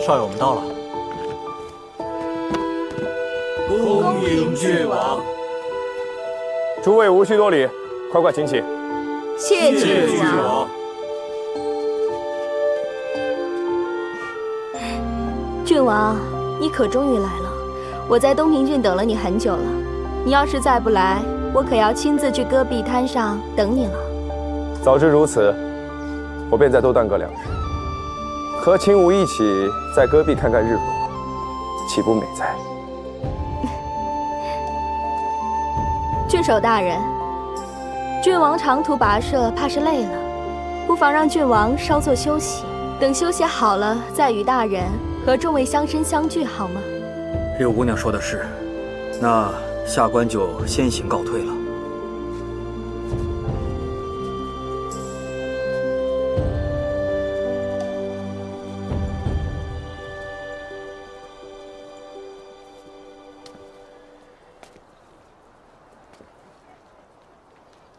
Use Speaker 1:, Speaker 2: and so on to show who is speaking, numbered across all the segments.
Speaker 1: 少爷，我们到了。
Speaker 2: 恭迎郡王。
Speaker 3: 诸位无需多礼，快快请起。
Speaker 2: 谢郡王。
Speaker 4: 郡王，你可终于来了！我在东平郡等了你很久了。你要是再不来，我可要亲自去戈壁滩上等你了。
Speaker 3: 早知如此，我便再多耽搁2日，和秦武一起在戈壁看看日落，岂不美哉？
Speaker 4: 郡守大人，郡王长途跋涉，怕是累了，不妨让郡王稍作休息，等休息好了，再与大人和众位乡绅相聚，好吗？
Speaker 1: 六姑娘说的是，那下官就先行告退了。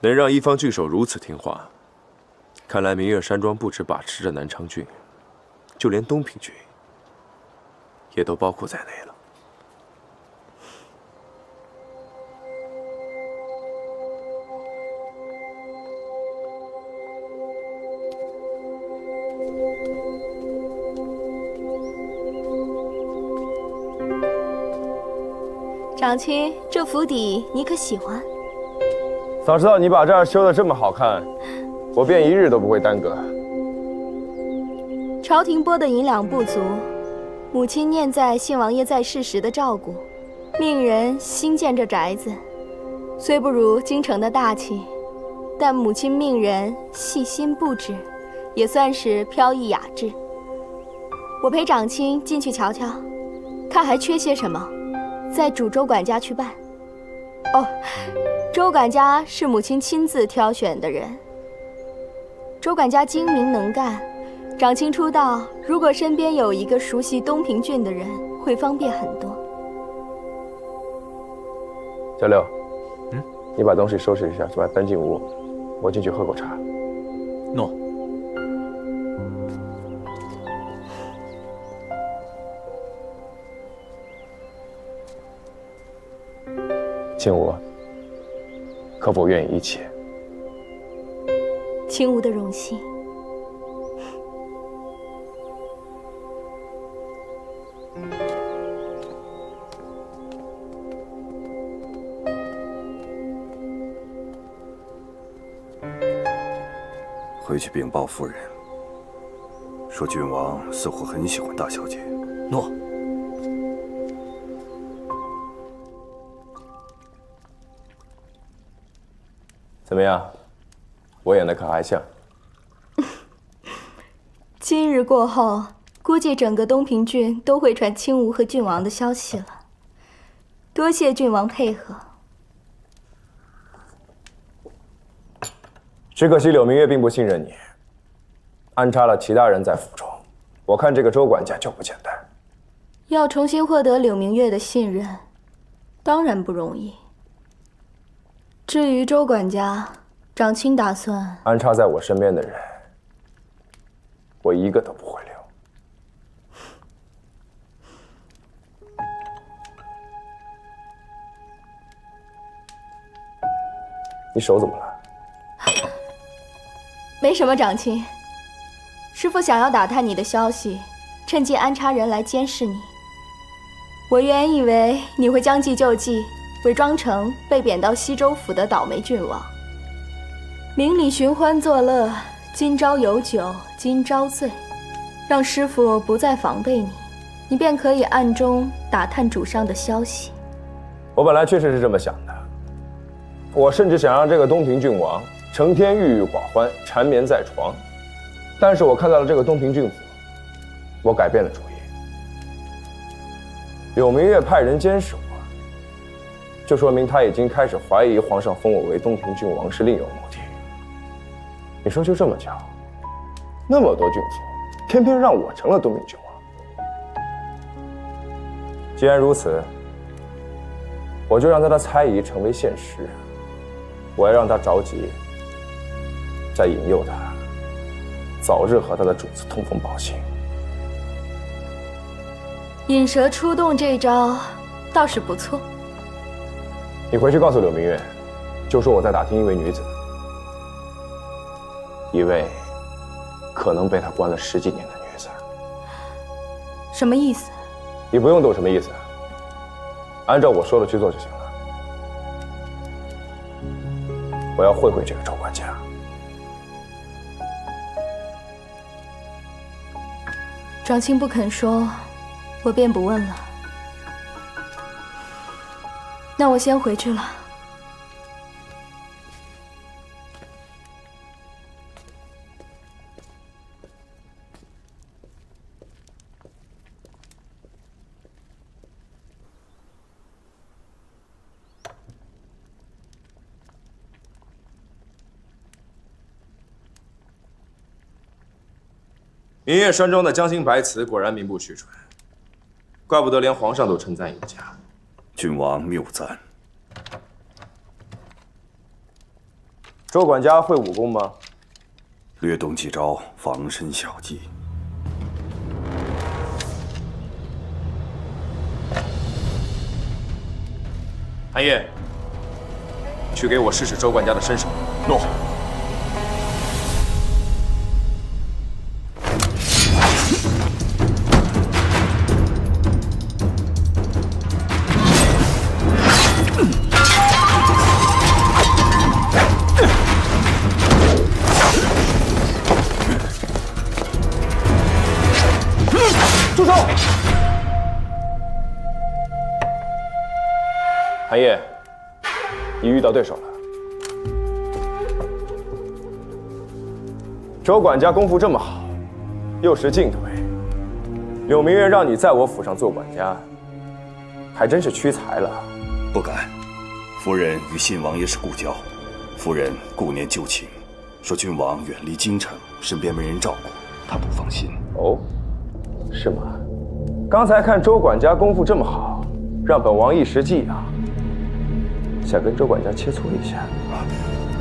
Speaker 5: 能让一方郡守如此听话，看来明月山庄不止把持着南昌郡，就连东平郡也都包括在内了。
Speaker 4: 长卿，这府邸你可喜欢？
Speaker 3: 早知道你把这儿修得这么好看，我便1日都不会耽搁。
Speaker 4: 朝廷拨的银两不足，母亲念在信王爷在世时的照顾，命人新建这宅子。虽不如京城的大气，但母亲命人细心布置，也算是飘逸雅致。我陪长卿进去瞧瞧，看还缺些什么，再嘱周管家去办。哦，周管家是母亲亲自挑选的人。周管家精明能干，长卿出道，如果身边有一个熟悉东平郡的人，会方便很多。
Speaker 3: 小六，你把东西收拾一下，把它搬进屋，我进去喝口茶。
Speaker 1: 诺。
Speaker 3: 秦武，可否愿意一起？
Speaker 4: 秦武的荣幸。
Speaker 6: 回去禀报夫人，说郡王似乎很喜欢大小姐。
Speaker 1: 诺。
Speaker 3: 怎么样？我演的可还像？
Speaker 4: 今日过后，估计整个东平郡都会传青吴和郡王的消息了。多谢郡王配合。
Speaker 3: 只可惜柳明月并不信任你，安插了其他人在府中。我看这个周管家就不简单。
Speaker 4: 要重新获得柳明月的信任，当然不容易。至于周管家，长卿打算
Speaker 3: 安插在我身边的人，我一个都不会留。你手怎么了？
Speaker 4: 没什么，长卿。师父想要打探你的消息，趁机安插人来监视你。我原以为你会将计就计，伪装成被贬到西州府的倒霉郡王，明里寻欢作乐，今朝有酒今朝醉，让师父不再防备你，你便可以暗中打探主上的消息。
Speaker 3: 我本来确实是这么想的，我甚至想让这个东平郡王成天郁郁寡欢，缠绵在床。但是我看到了这个东平郡府，我改变了主意。柳明月派人监视我，就说明他已经开始怀疑皇上封我为东平郡王是另有目的。你说就这么巧，那么多郡府，偏偏让我成了东平郡王。既然如此，我就让他的猜疑成为现实。我要让他着急，再引诱他，早日和他的主子通风报信。
Speaker 4: 引蛇出洞这招倒是不错。
Speaker 3: 你回去告诉柳明月，就说我在打听一位女子，一位可能被他关了10几年的女子。
Speaker 4: 什么意思？
Speaker 3: 你不用懂什么意思，按照我说的去做就行了。我要会这个周管家。
Speaker 4: 长青不肯说，我便不问了。那我先回去了。
Speaker 5: 明月山庄的将星白瓷果然名不虚传，怪不得连皇上都称赞有加。
Speaker 6: 郡王谬赞。
Speaker 3: 周管家会武功吗？
Speaker 6: 略懂几招防身小技。
Speaker 5: 韩烨，去给我试试周管家的身手。
Speaker 6: 诺。
Speaker 3: 住手！韩烨，你遇到对手了。周管家功夫这么好，又识进退，柳明月让你在我府上做管家，还真是屈才了。
Speaker 6: 不敢，夫人与信王爷是故交，夫人顾念旧情，说郡王远离京城，身边没人照顾，她不放心。
Speaker 3: 哦，是吗？刚才看周管家功夫这么好，让本王一时技痒，想跟周管家切磋一下。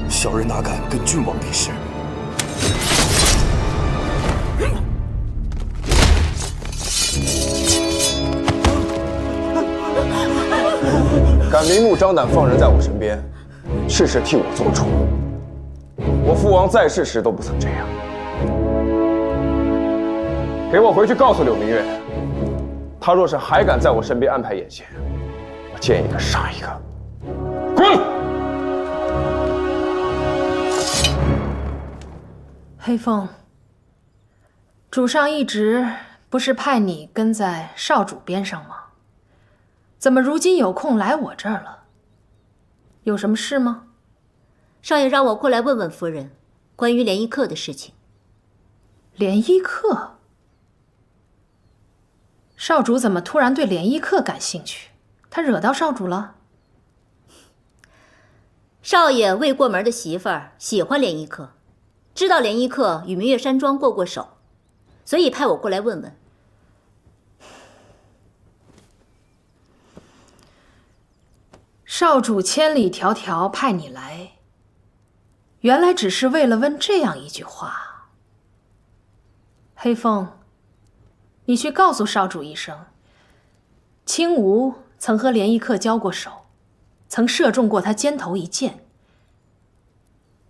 Speaker 6: 小人哪敢跟郡王比试？
Speaker 3: 敢明目张胆放人在我身边，事事替我做主。我父王在世时都不曾这样。给我回去告诉柳明月，他若是还敢在我身边安排眼线，我见一个杀一个。滚！
Speaker 7: 黑凤，主上一直不是派你跟在少主边上吗？怎么如今有空来我这儿了？有什么事吗？
Speaker 2: 少爷让我过来问问夫人，关于联谊课的事情。
Speaker 7: 联谊课？少主怎么突然对联谊课感兴趣？他惹到少主了？
Speaker 2: 少爷未过门的媳妇儿喜欢联谊课，知道联谊课与明月山庄过手，所以派我过来问问。
Speaker 7: 少主千里迢迢派你来，原来只是为了问这样一句话。黑凤，你去告诉少主一声，青梧曾和联谊课交过手，曾射中过他肩头一箭。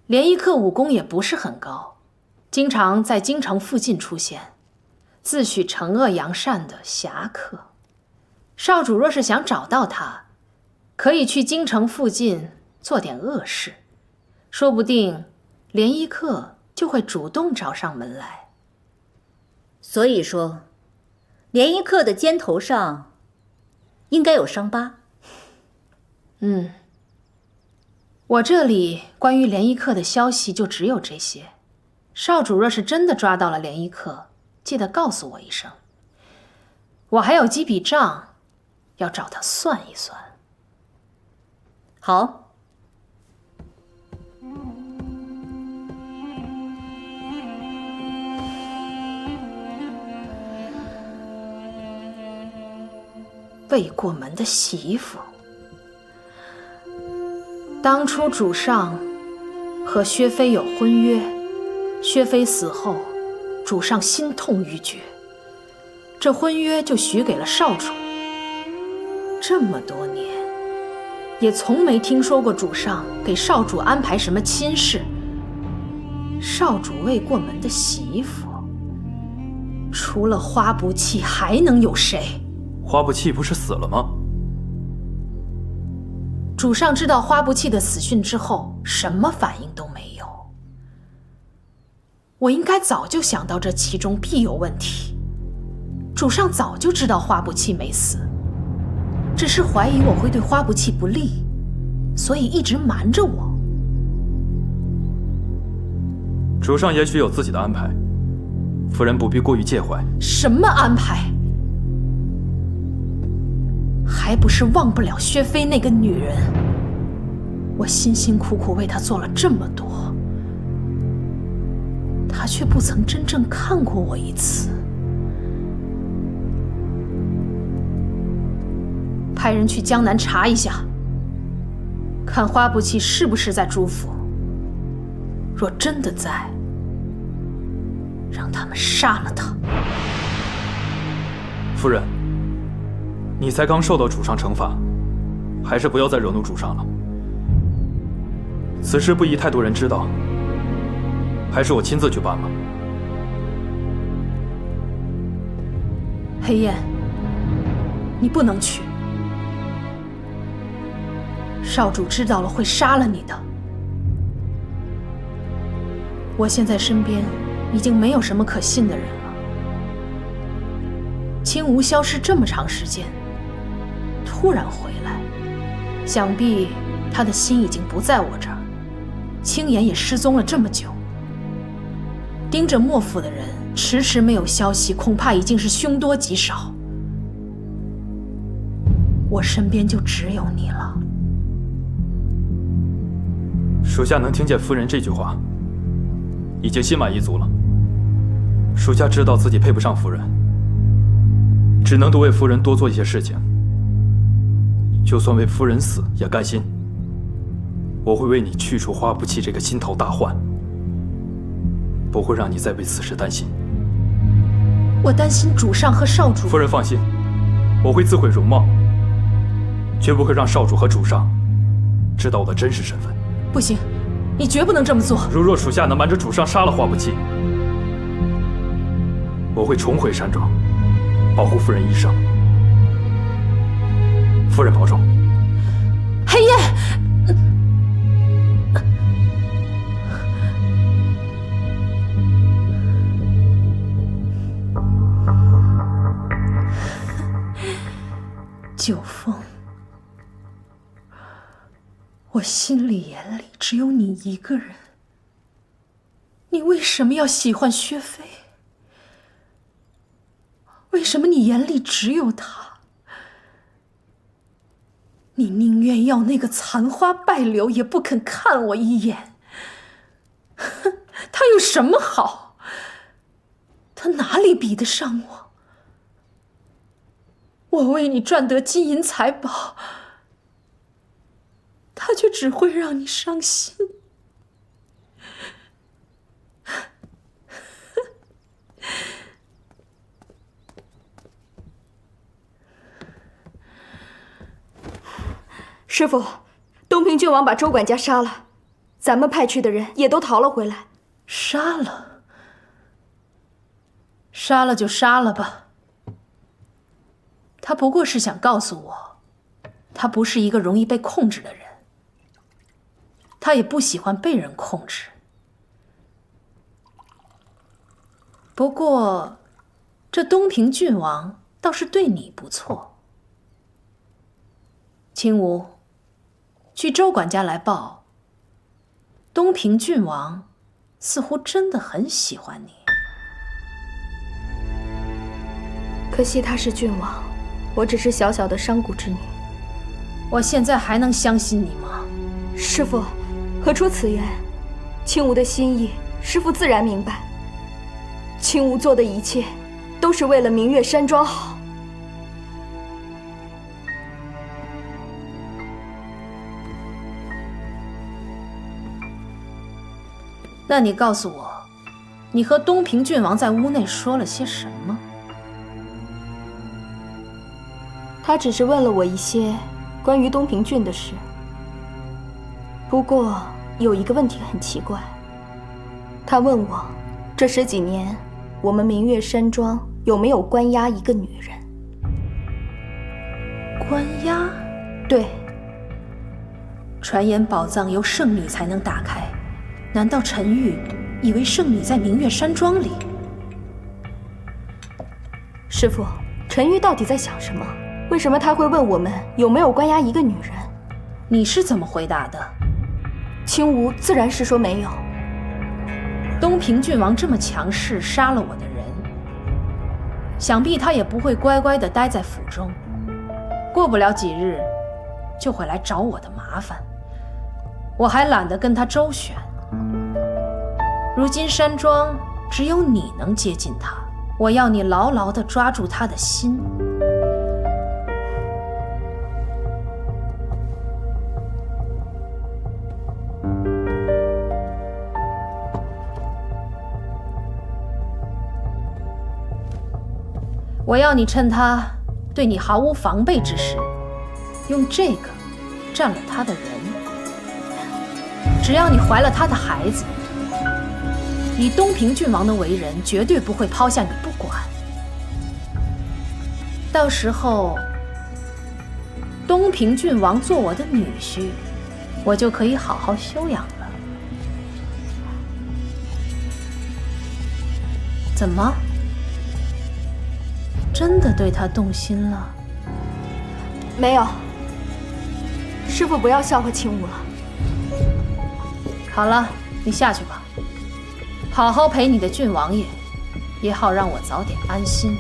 Speaker 7: 联谊课武功也不是很高，经常在京城附近出现，自诩惩恶扬善的侠客。少主若是想找到他，可以去京城附近做点恶事，说不定联谊课就会主动找上门来。
Speaker 2: 所以说，联谊课的肩头上应该有伤疤。
Speaker 7: 我这里关于联谊课的消息就只有这些。少主若是真的抓到了联谊课，记得告诉我一声。我还有几笔账要找他算一算。
Speaker 2: 好。
Speaker 7: 未过门的媳妇，当初主上和薛飞有婚约，薛飞死后，主上心痛欲绝，这婚约就许给了少主。这么多年，也从没听说过主上给少主安排什么亲事。少主未过门的媳妇，除了花不弃，还能有谁？
Speaker 1: 花不弃不是死了吗？
Speaker 7: 主上知道花不弃的死讯之后，什么反应都没有。我应该早就想到这其中必有问题。主上早就知道花不弃没死，只是怀疑我会对花不弃不利，所以一直瞒着我。
Speaker 1: 主上也许有自己的安排，夫人不必过于介怀。
Speaker 7: 什么安排？还不是忘不了薛飞那个女人。我辛辛苦苦为她做了这么多，她却不曾真正看过我一次。派人去江南查一下，看花不弃是不是在朱府。若真的在，让他们杀了他。
Speaker 1: 夫人，你才刚受到主上惩罚，还是不要再惹怒主上了。此事不宜太多人知道，还是我亲自去办吧。
Speaker 7: 黑燕，你不能去。少主知道了会杀了你的。我现在身边已经没有什么可信的人了。青梧消失这么长时间，突然回来，想必他的心已经不在我这儿。青岩也失踪了这么久，盯着莫府的人迟迟没有消息，恐怕已经是凶多吉少。我身边就只有你了。
Speaker 1: 属下能听见夫人这句话，已经心满意足了。属下知道自己配不上夫人，只能多为夫人多做一些事情。就算为夫人死也甘心。我会为你去除花不弃这个心头大患，不会让你再为此事担心。
Speaker 7: 我担心主上和少主。
Speaker 1: 夫人放心，我会自毁容貌，绝不会让少主和主上知道我的真实身份。
Speaker 7: 不行，你绝不能这么做。
Speaker 1: 如若属下能瞒着主上杀了花不弃，我会重回山庄，保护夫人一生。夫人保重。
Speaker 7: 黑夜，九凤，我心里眼里只有你一个人，你为什么要喜欢薛飞？为什么你眼里只有他？你宁愿要那个残花败柳，也不肯看我一眼。他有什么好？他哪里比得上我？我为你赚得金银财宝，他却只会让你伤心。
Speaker 4: 师傅，东平郡王把周管家杀了，咱们派去的人也都逃了回来。
Speaker 7: 杀了？杀了就杀了吧。他不过是想告诉我，他不是一个容易被控制的人，他也不喜欢被人控制。不过，这东平郡王倒是对你不错。青梧，据周管家来报，东平郡王似乎真的很喜欢你。
Speaker 4: 可惜他是郡王，我只是小小的商贾之女。
Speaker 7: 我现在还能相信你吗？
Speaker 4: 师父，何出此言？青梧的心意，师父自然明白。青梧做的一切，都是为了明月山庄好。
Speaker 7: 那你告诉我，你和东平郡王在屋内说了些什么？
Speaker 4: 他只是问了我一些关于东平郡的事。不过有一个问题很奇怪，他问我这10几年我们明月山庄有没有关押一个女人。
Speaker 7: 关押？
Speaker 4: 对。
Speaker 7: 传言宝藏由圣女才能打开，难道陈玉以为圣女在明月山庄里？
Speaker 4: 师父，陈玉到底在想什么？为什么他会问我们有没有关押一个女人？
Speaker 7: 你是怎么回答的？
Speaker 4: 青梧自然是说没有。
Speaker 7: 东平郡王这么强势，杀了我的人，想必他也不会乖乖地待在府中，过不了几日就会来找我的麻烦。我还懒得跟他周旋。如今山庄只有你能接近他，我要你牢牢地抓住他的心。我要你趁他对你毫无防备之时，用这个占了他的人。只要你怀了他的孩子，以东平郡王的为人，绝对不会抛下你不管。到时候，东平郡王做我的女婿，我就可以好好休养了。怎么？真的对他动心了？
Speaker 4: 没有。师父不要笑话青梧了。
Speaker 7: 好了，你下去吧，好好陪你的郡王爷，也好让我早点安心。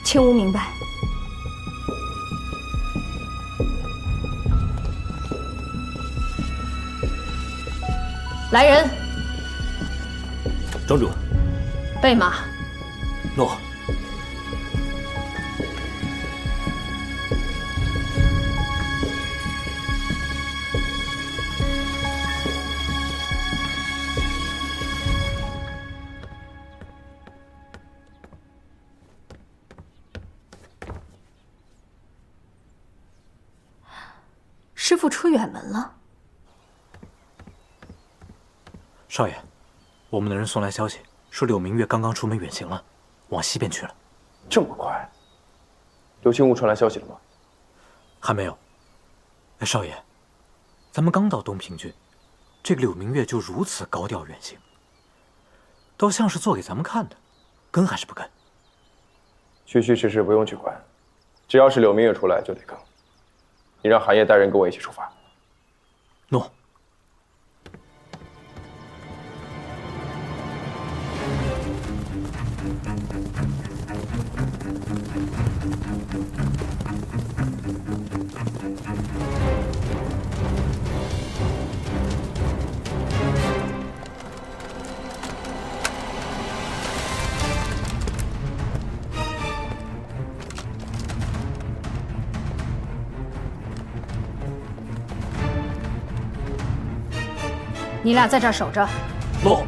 Speaker 4: 青梧明白。
Speaker 7: 来人，
Speaker 8: 庄主。
Speaker 7: 备马。
Speaker 8: 诺。
Speaker 4: 师父出远门了。
Speaker 8: 少爷，我们的人送来消息，说柳明月刚刚出门远行了，往西边去了。
Speaker 3: 这么快？刘青梧传来消息了吗？
Speaker 8: 还没有。哎，少爷，咱们刚到东平郡，这个柳明月就如此高调远行，倒像是做给咱们看的，跟还是不跟？
Speaker 3: 虚虚实实不用去管，只要是柳明月出来就得跟。你让寒夜带人跟我一起出发。
Speaker 8: 诺。
Speaker 7: 你俩在这儿守着。
Speaker 8: 诺。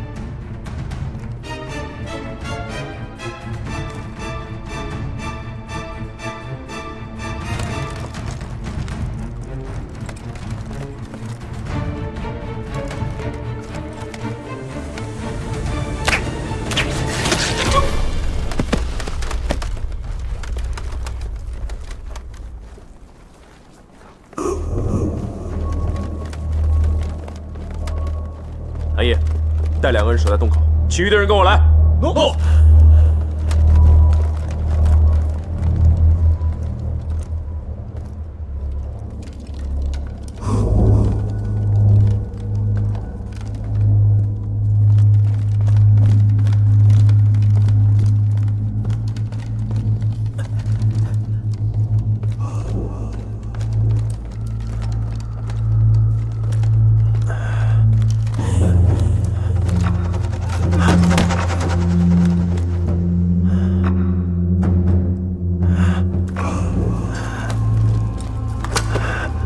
Speaker 5: 寒夜，带2个人守在洞口，其余的人跟我来。
Speaker 8: 诺。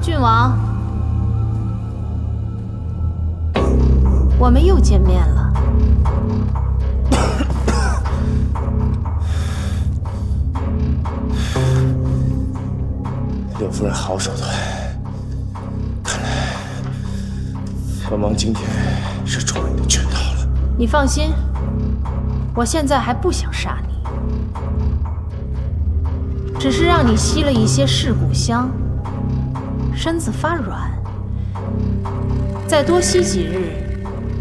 Speaker 7: 郡王，我们又见面了。
Speaker 3: 柳夫人好手段，看来本王今天是中了你的圈套了。
Speaker 7: 你放心，我现在还不想杀你，只是让你吸了一些噬骨香，身子发软。再多吸几日，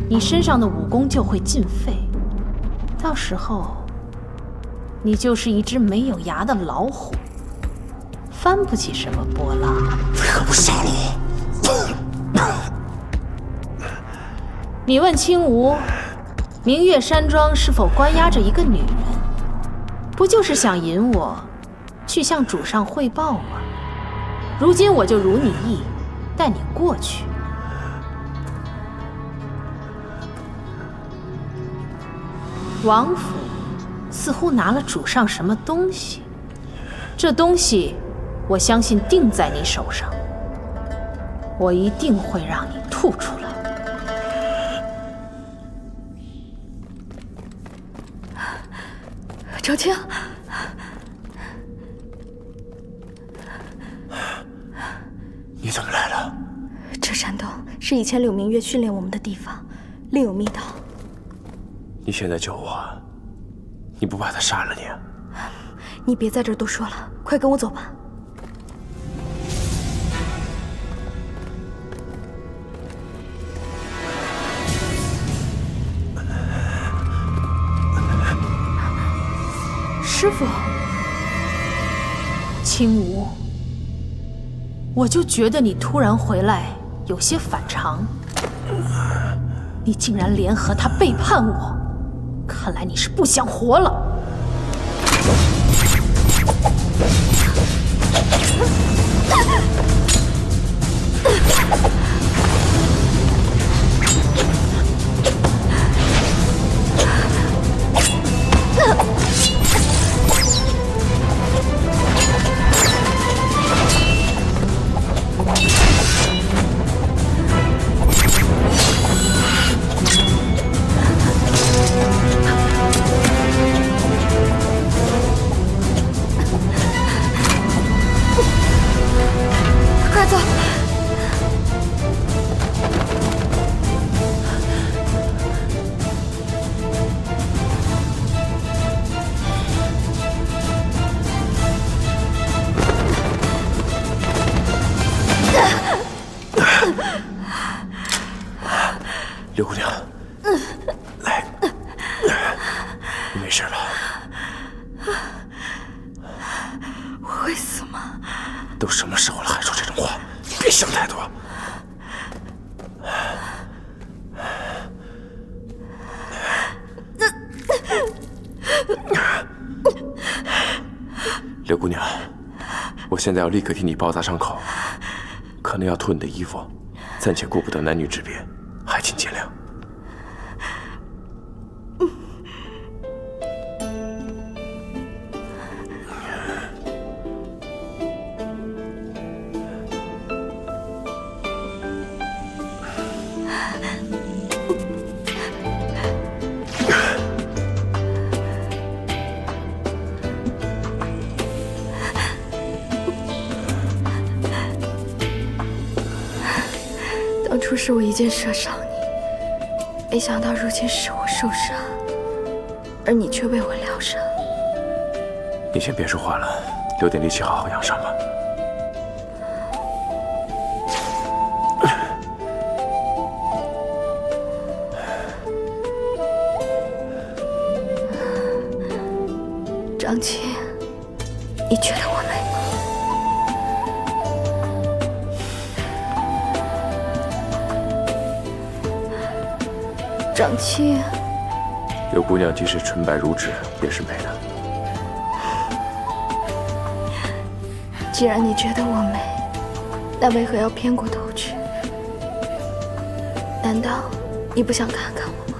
Speaker 7: 你身上的武功就会尽废，到时候你就是一只没有牙的老虎，翻不起什么波浪。
Speaker 3: 为何不杀了我？
Speaker 7: 你问青梧，明月山庄是否关押着一个女人？不就是想引我去向主上汇报吗？如今我就如你意，带你过去。王府似乎拿了主上什么东西，这东西我相信定在你手上，我一定会让你吐出来。
Speaker 4: 周青，
Speaker 3: 你怎么来了？
Speaker 4: 这山洞是以前柳明月训练我们的地方，另有密道。
Speaker 5: 你现在救我，你不怕他杀了你啊？
Speaker 4: 你别在这儿多说了，快跟我走吧。师傅，
Speaker 7: 青梧，我就觉得你突然回来有些反常，你竟然联合他背叛我，看来你是不想活了。
Speaker 4: 快走！
Speaker 5: 柳姑娘，来，你没事吧？
Speaker 4: 我会死吗？
Speaker 5: 都什么时候了，还说这种话？别想太多。柳姑娘，我现在要立刻替你包扎伤口，可能要脱你的衣服，暂且顾不得男女之别，还请见谅。
Speaker 4: 当初是我一箭射伤你，没想到如今是我受伤，而你却为我疗伤。
Speaker 5: 你先别说话了，留点力气好好养伤吧。
Speaker 4: 张琪，你觉得我美吗？张琪，
Speaker 5: 柳姑娘即使纯白如纸，也是美的。
Speaker 4: 既然你觉得我美，那为何要偏过头去？难道你不想看看我吗？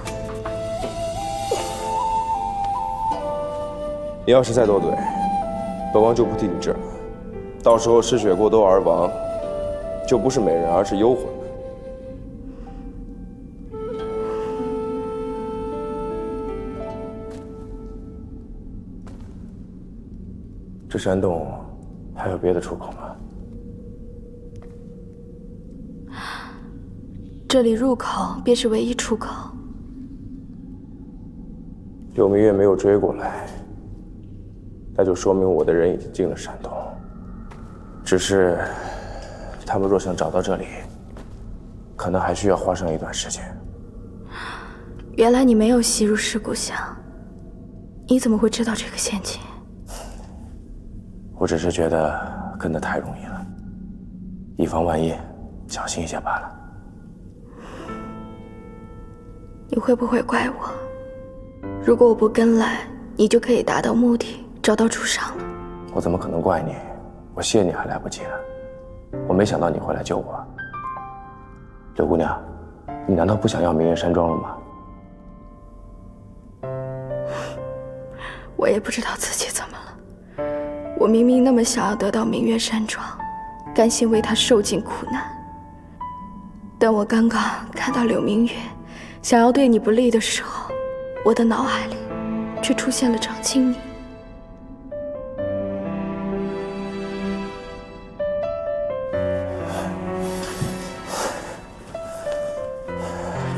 Speaker 3: 你要是再多嘴，本王就不替你治了。到时候失血过多而亡，就不是美人，而是幽魂了。这山洞还有别的出口吗？
Speaker 4: 这里入口便是唯一出口。
Speaker 3: 柳明月没有追过来，那就说明我的人已经进了山洞。只是，他们若想找到这里，可能还需要花上一段时间。
Speaker 4: 原来你没有吸入尸骨香，你怎么会知道这个陷阱？
Speaker 3: 我只是觉得跟得太容易了，以防万一，小心一些罢了。
Speaker 4: 你会不会怪我？如果我不跟来，你就可以达到目的，找到主上了。
Speaker 3: 我怎么可能怪你？我谢你还来不及呢。我没想到你会来救我。柳姑娘，你难道不想要明月山庄了吗？
Speaker 4: 我也不知道自己怎么了。我明明那么想要得到明月山庄，甘心为他受尽苦难。但我刚刚看到柳明月想要对你不利的时候，我的脑海里却出现了长青你。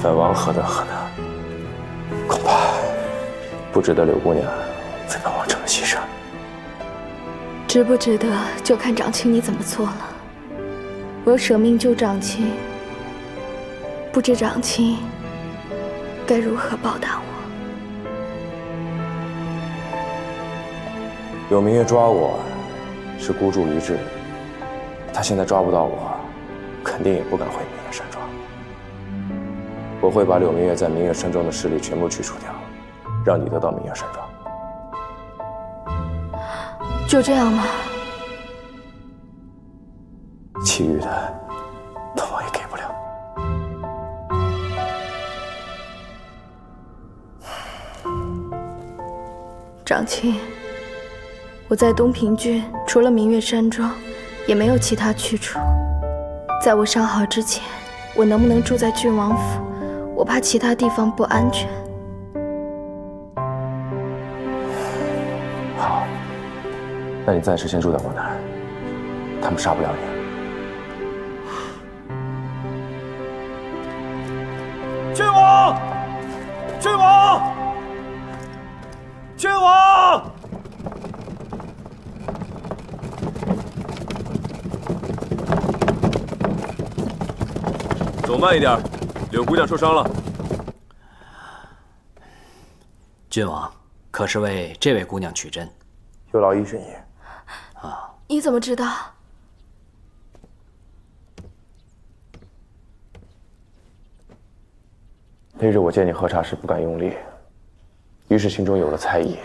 Speaker 3: 本王何德何能，恐怕不值得柳姑娘为本王这么牺牲。
Speaker 4: 值不值得，就看长青你怎么做了。我舍命救长青，不知长青该如何报答我。
Speaker 3: 柳明月抓我，是孤注一掷。他现在抓不到我，肯定也不敢回明月山庄。我会把柳明月在明月山庄的势力全部去除掉，让你得到明月山庄。
Speaker 4: 就这样吗？
Speaker 3: 其余的，本王也给不了。
Speaker 4: 长青，我在东平郡除了明月山庄，也没有其他去处。在我伤好之前，我能不能住在郡王府？我怕其他地方不安全。
Speaker 3: 好，那你暂时先住在我那儿，他们杀不了你。
Speaker 1: 郡王，郡王，郡王！
Speaker 5: 走慢一点，柳姑娘受伤了。
Speaker 9: 郡王，可是为这位姑娘取针？
Speaker 3: 有劳医神爷。
Speaker 4: 你怎么知道？
Speaker 3: 那日我见你喝茶时不敢用力，于是心中有了猜疑。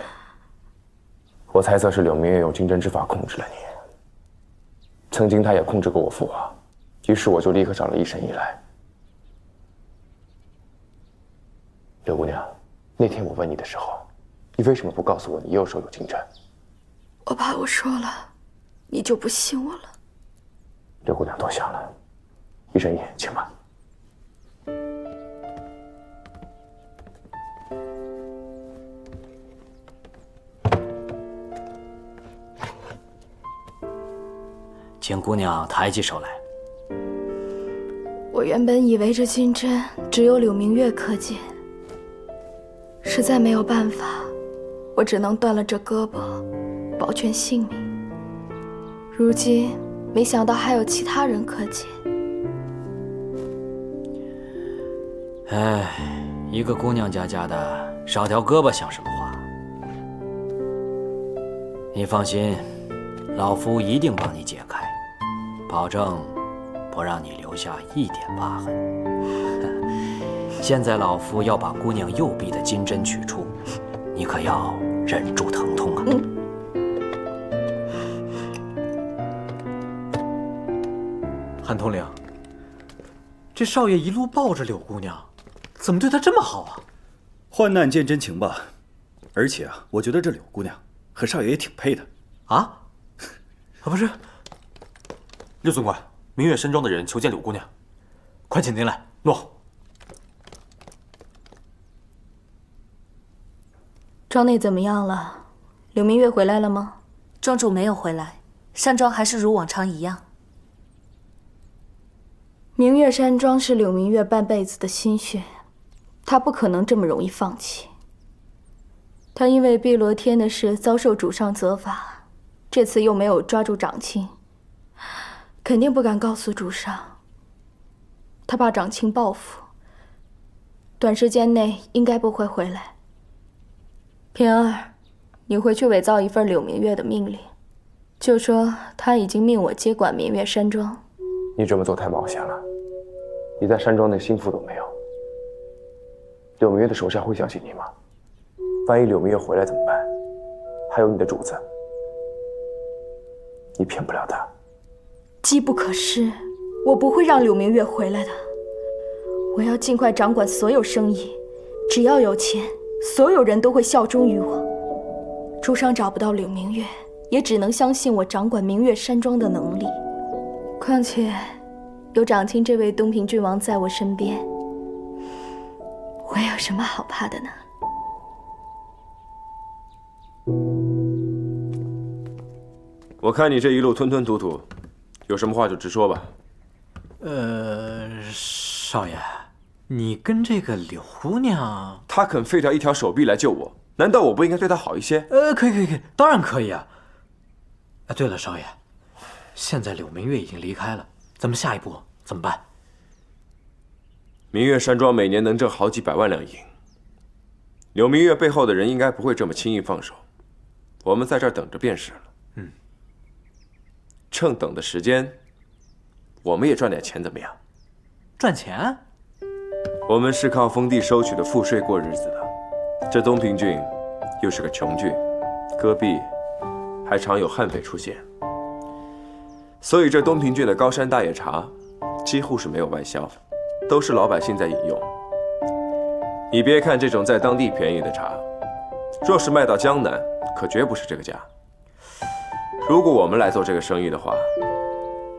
Speaker 3: 我猜测是柳明月用金针之法控制了你。曾经他也控制过我父王，于是我就立刻找了医神医来。柳姑娘，那天我问你的时候，你为什么不告诉我你右手有金针？
Speaker 4: 我怕我说了，你就不信我了。
Speaker 3: 柳姑娘多想了，医神爷，请吧。
Speaker 9: 请姑娘抬起手来。
Speaker 4: 我原本以为这金针只有柳明月可解，实在没有办法，我只能断了这胳膊，保全性命。如今没想到还有其他人可解。
Speaker 9: 哎，一个姑娘家的，少条胳膊像什么话？你放心，老夫一定帮你解开，保证不让你留下一点疤痕。现在老夫要把姑娘右臂的金针取出，你可要忍住疼痛啊！
Speaker 8: 韩统领，这少爷一路抱着柳姑娘，怎么对她这么好啊？
Speaker 6: 患难见真情吧。而且啊，我觉得这柳姑娘和少爷也挺配的。
Speaker 8: 啊？不是，
Speaker 10: 六总管，明月山庄的人求见柳姑娘，
Speaker 8: 快请进来。诺。
Speaker 4: 庄内怎么样了？柳明月回来了吗？
Speaker 2: 庄主没有回来，山庄还是如往常一样。
Speaker 4: 明月山庄是柳明月半辈子的心血，他不可能这么容易放弃。他因为碧螺天的事遭受主上责罚，这次又没有抓住长青，肯定不敢告诉主上。他怕长青报复，短时间内应该不会回来。平儿，你回去伪造一份柳明月的命令，就说他已经命我接管明月山庄。
Speaker 3: 你这么做太冒险了，你在山庄内心腹都没有，柳明月的手下会相信你吗？万一柳明月回来怎么办？还有你的主子，你骗不了他。
Speaker 4: 机不可失，我不会让柳明月回来的。我要尽快掌管所有生意，只要有钱，所有人都会效忠于我。主上找不到柳明月，也只能相信我掌管明月山庄的能力。况且，有长青这位东平郡王在我身边，我有什么好怕的呢？
Speaker 5: 我看你这一路吞吞吐吐，有什么话就直说吧。
Speaker 8: 少爷，你跟这个柳姑娘，
Speaker 5: 她肯废掉一条手臂来救我，难道我不应该对她好一些？
Speaker 8: 可以，当然可以啊。对了，少爷，现在柳明月已经离开了，咱们下一步怎么办？
Speaker 5: 明月山庄每年能挣好几百万两银，柳明月背后的人应该不会这么轻易放手，我们在这儿等着便是了。趁等的时间，我们也赚点钱，怎么样？
Speaker 8: 赚钱？
Speaker 5: 我们是靠封地收取的赋税过日子的。这东平郡又是个穷郡，戈壁还常有悍匪出现，所以这东平郡的高山大野茶几乎是没有外销，都是老百姓在饮用。你别看这种在当地便宜的茶，若是卖到江南，可绝不是这个价。如果我们来做这个生意的话，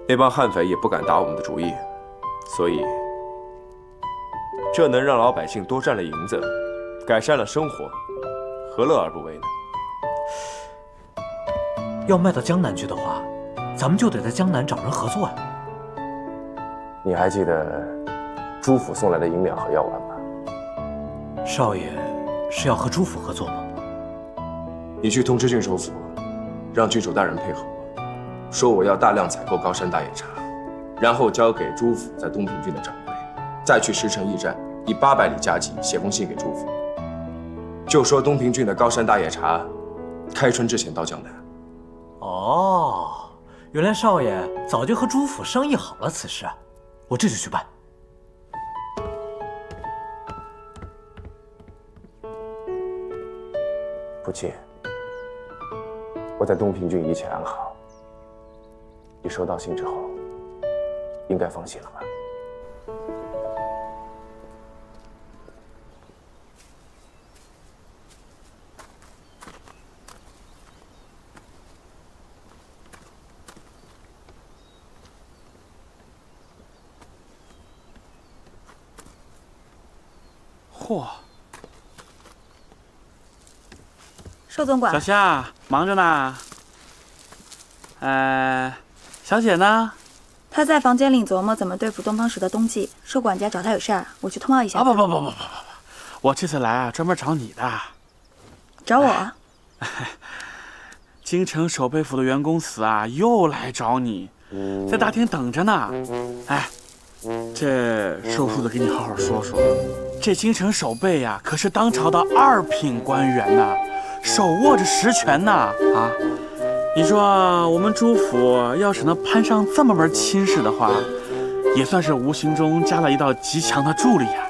Speaker 5: 那帮悍匪也不敢打我们的主意，所以这能让老百姓多赚了银子，改善了生活，何乐而不为呢？
Speaker 8: 要卖到江南去的话，咱们就得在江南找人合作呀。
Speaker 3: 你还记得朱府送来的银两和药丸吗？
Speaker 8: 少爷是要和朱府合作吗？
Speaker 3: 你去通知郡守府，让郡守大人配合我，说我要大量采购高山大野茶，然后交给朱府在东平郡的掌柜，再去石城驿站以800里加急写封信给朱府，就说东平郡的高山大野茶开春之前到江南。
Speaker 8: 哦，原来少爷早就和朱府商议好了此事，我这就去办。
Speaker 3: 父亲，我在东平郡一切安好。你收到信之后，应该放心了吧？
Speaker 11: 嚯！
Speaker 12: 寿总管，
Speaker 11: 小夏忙着呢。小姐呢？
Speaker 12: 她在房间里琢磨怎么对付东方石的冬季。寿管家找她有事儿，我去通报一下。
Speaker 11: 啊不，我这次来啊，专门找你的。
Speaker 12: 找我？
Speaker 11: 京城守备府的员工司啊，又来找你，在大厅等着呢。哎，这寿叔得给你好好说说，这京城守备呀，可是当朝的2品官员呐，手握着实权呐啊！你说我们朱府要是能攀上这么门亲事的话，也算是无形中加了一道极强的助力呀。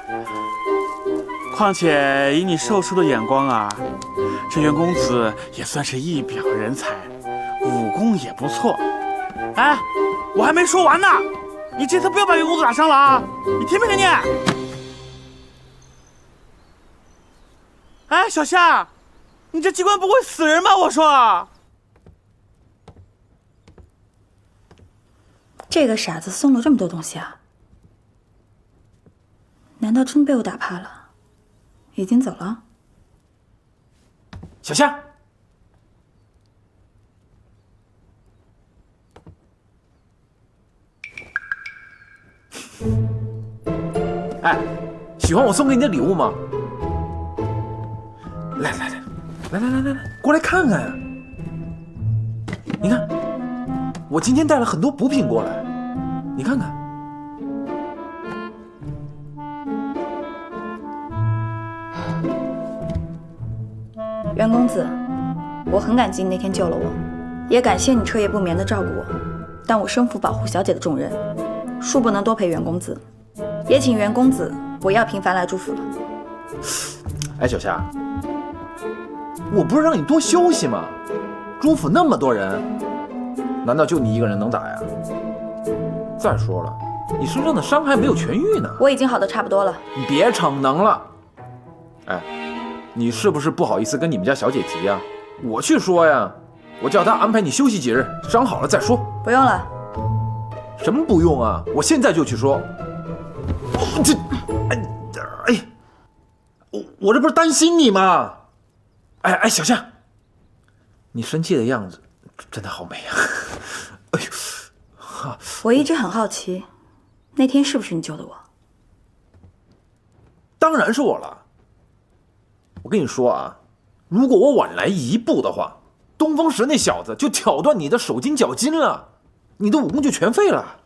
Speaker 11: 况且以你寿叔的眼光啊，这袁公子也算是一表人才，武功也不错。哎，我还没说完呢，你这次不要把袁公子打伤了啊！你听没听见？哎，小夏，你这机关不会死人吧？我说。
Speaker 12: 这个傻子送了这么多东西啊？难道真被我打怕了？已经走了？
Speaker 8: 小夏，
Speaker 13: 哎，喜欢我送给你的礼物吗？来，过来看看呀！你看，我今天带了很多补品过来，你看看。
Speaker 12: 袁公子，我很感激你那天救了我，也感谢你彻夜不眠的照顾我。但我身负保护小姐的重任，恕不能多陪袁公子，也请袁公子不要频繁来朱府了。
Speaker 13: 哎，小夏，我不是让你多休息吗？朱府那么多人，难道就你一个人能打呀？再说了，你身上的伤还没有痊愈呢。
Speaker 12: 我已经好的差不多了。
Speaker 13: 你别逞能了。哎，你是不是不好意思跟你们家小姐提呀？我去说呀，我叫她安排你休息几日，伤好了再说。
Speaker 12: 不用了。
Speaker 13: 什么不用啊？我现在就去说。我这不是担心你吗？哎，小夏，你生气的样子真的好美啊！哎呦，
Speaker 12: 我一直很好奇，那天是不是你救的我？
Speaker 13: 当然是我了。我跟你说啊，如果我晚来一步的话，东风石那小子就挑断你的手筋脚筋了，你的武功就全废了。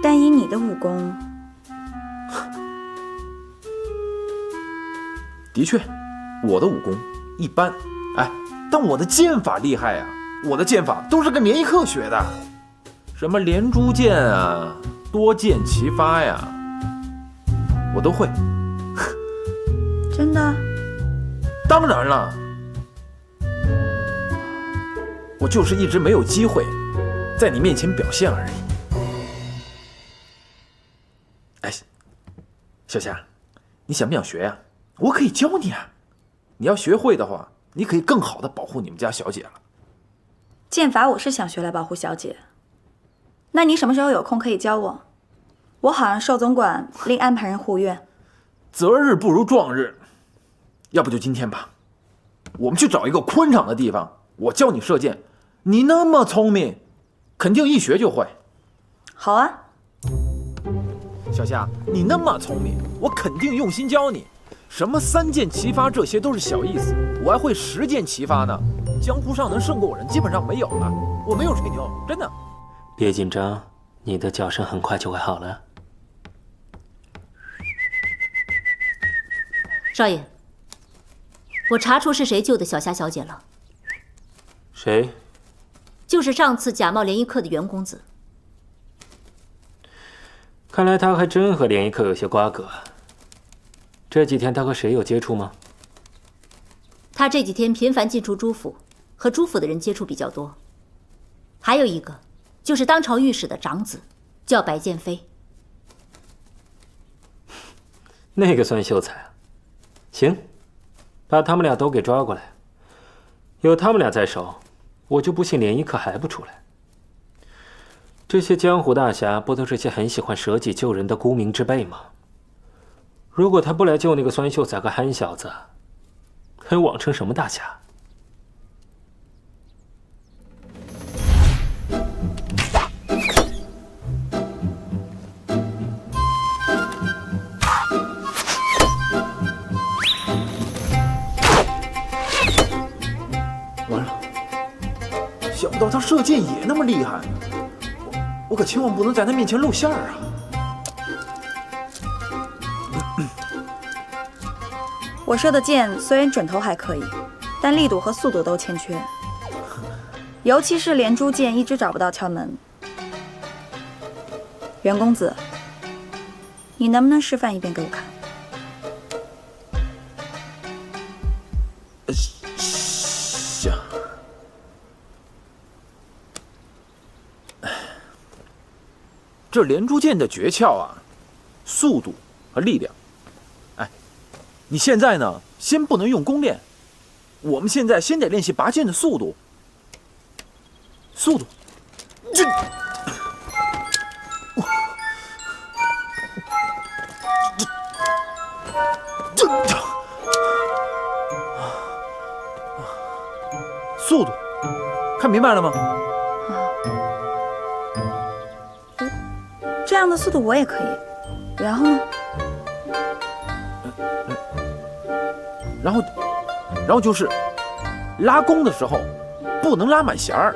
Speaker 12: 但以你的武功，
Speaker 13: 的确，我的武功一般，哎，但我的剑法厉害啊！我的剑法都是跟连一克学的，什么连珠剑啊、多剑齐发呀，我都会。
Speaker 12: 真的？
Speaker 13: 当然了，我就是一直没有机会在你面前表现而已。哎，小夏，你想不想学呀？我可以教你啊！你要学会的话，你可以更好的保护你们家小姐了。
Speaker 12: 剑法我是想学来保护小姐，那你什么时候有空可以教我？我好让寿总管另安排人护院。
Speaker 13: 择日不如撞日，要不就今天吧，我们去找一个宽敞的地方，我教你射箭。你那么聪明，肯定一学就会。
Speaker 12: 好啊。
Speaker 13: 小夏，你那么聪明，我肯定用心教你。什么三箭齐发，这些都是小意思，我还会10箭齐发呢。江湖上能胜过我人基本上没有了，我没有吹牛，真的。
Speaker 9: 别紧张，你的脚伤很快就会好了。
Speaker 2: 少爷，我查出是谁救的小夏小姐了。
Speaker 9: 谁？
Speaker 2: 就是上次假冒联谊课的袁公子。
Speaker 9: 看来他还真和联谊课有些瓜葛。这几天他和谁有接触吗？
Speaker 2: 他这几天频繁进出朱府，和朱府的人接触比较多。还有一个，就是当朝御史的长子，叫白剑飞。
Speaker 9: 那个算秀才啊？行，把他们俩都给抓过来。有他们俩在手，我就不信联谊课还不出来。这些江湖大侠不都是些很喜欢舍己救人的沽名之辈吗？如果他不来救那个酸秀才和憨小子，还枉成什么大侠？
Speaker 13: 完了，想不到他射箭也那么厉害，我可千万不能在他面前露馅儿啊！
Speaker 12: 我射的箭虽然准头还可以，但力度和速度都欠缺，尤其是连珠箭一直找不到窍门。袁公子，你能不能示范一遍给我看？
Speaker 13: 行。这连珠箭的诀窍啊，速度和力量。你现在呢，先不能用弓练，我们现在先得练习拔箭的速度。速度，速度，看明白了吗？
Speaker 12: 样的速度我也可以。然后呢？
Speaker 13: 然后就是拉弓的时候不能拉满弦儿。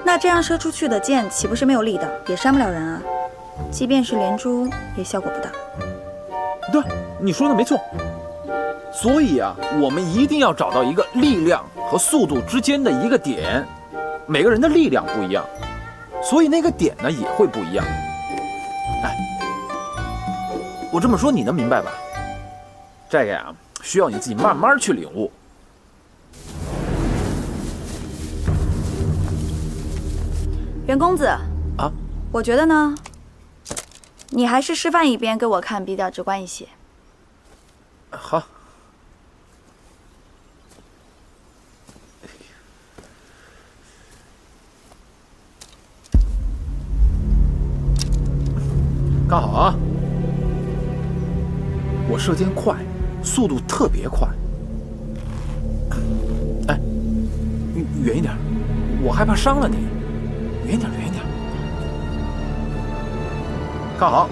Speaker 12: 那这样射出去的箭岂不是没有力道，也伤不了人啊？即便是连珠，也效果不大。
Speaker 13: 对，你说的没错。所以啊，我们一定要找到一个力量和速度之间的一个点。每个人的力量不一样，所以那个点呢也会不一样。哎，我这么说你能明白吧？这个呀，需要你自己慢慢去领悟。
Speaker 12: 袁公子
Speaker 13: 啊，
Speaker 12: 我觉得呢，你还是示范一遍给我看比较直观一些。
Speaker 13: 好。看好啊！我射箭快，速度特别快。哎，远一点，我害怕伤了你。远一点，远一点。看好。